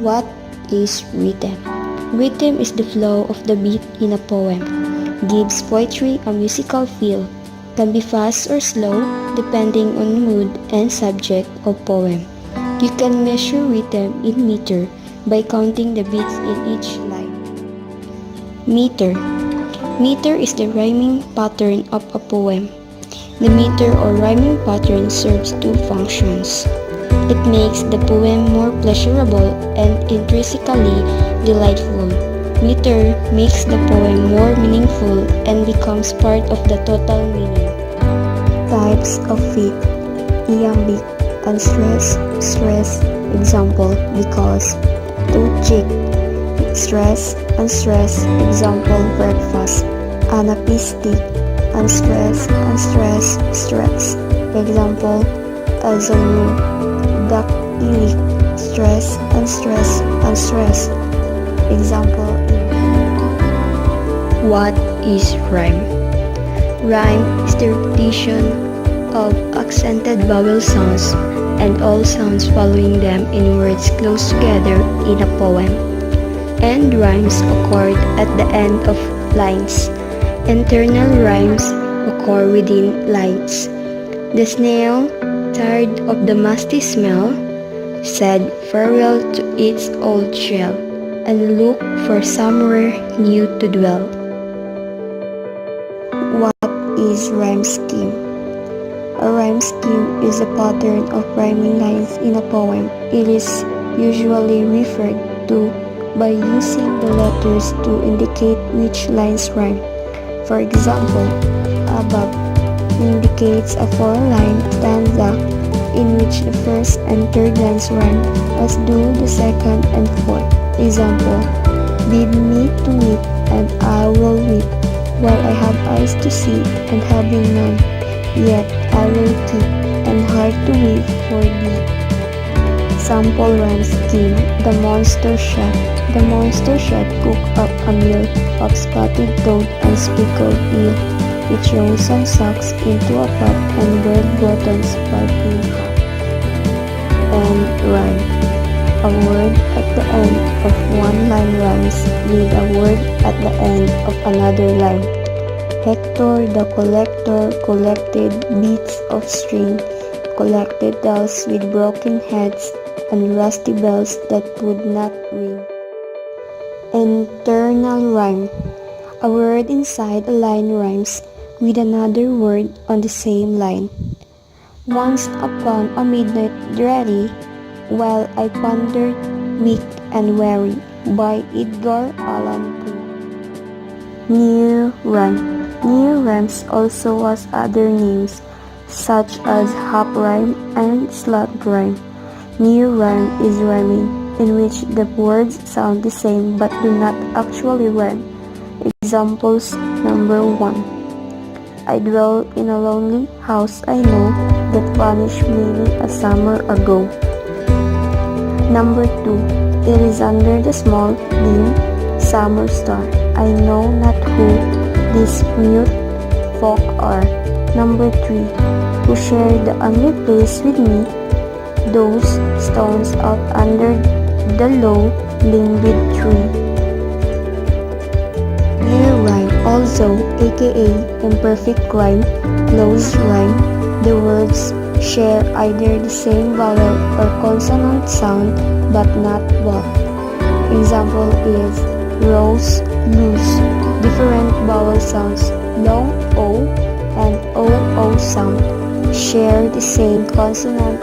What is rhythm? Rhythm is the flow of the beat in a poem. Gives poetry a musical feel. Can be fast or slow depending on mood and subject of poem. You can measure rhythm in meter by counting the beats in each line. Meter. Meter is the rhyming pattern of a poem. The meter or rhyming pattern serves two functions. It makes the poem more pleasurable and intrinsically delightful. Meter makes the poem more meaningful and becomes part of the total meaning. Types of beat: iambic, unstressed, stress, example, because, two-cheek, stress, unstressed, example, breakfast, anapistic, unstressed, unstressed, stress, example, as a rule, dactylic, stress, unstressed, unstressed, example. What is rhyme? Rhyme is the repetition of accented vowel sounds and all sounds following them in words close together in a poem. End rhymes occur at the end of lines. Internal rhymes occur within lines. The snail, tired of the musty smell, said farewell to its old shell, and looked for somewhere new to dwell. What is rhyme scheme? A rhyme scheme is a pattern of rhyming lines in a poem. It is usually referred to by using the letters to indicate which lines rhyme. For example, above indicates a four-line stanza in which the first and third lines rhyme, as do the second and fourth. Example, bid me to meet and I will weep, while I have eyes to see and having none, yet I will keep and heart to weep for thee. Sample rhyme scheme: the monster chef. The monster chef cooked up a meal of spotted toad and speckled eel. He threw some socks into a pot and bird buttons sparkling hot. End rhyme. A word at the end of one line rhymes with a word at the end of another line. Hector the collector collected bits of string, collected dolls with broken heads and rusty bells that would not ring. Internal rhyme. A word inside a line rhymes with another word on the same line. Once upon a midnight dreary, while I pondered, weak and weary, by Edgar Allan Poe. Near rhyme. Near rhymes also has other names, such as half rhyme and slant rhyme. Near rhyme is rhyming in which the words sound the same but do not actually rhyme. Examples: number 1. I dwell in a lonely house I know that vanished many a summer ago. Number 2. It is under the small, dim, summer star. I know not who these mute folk are. Number 3. Who share the only place with me, those stones out under the low limbed tree. Near rhyme also, aka imperfect rhyme, close rhyme. The words share either the same vowel or consonant sound but not both. Example is rose, loose. Different vowel sounds, long O and OO sound, share the same consonant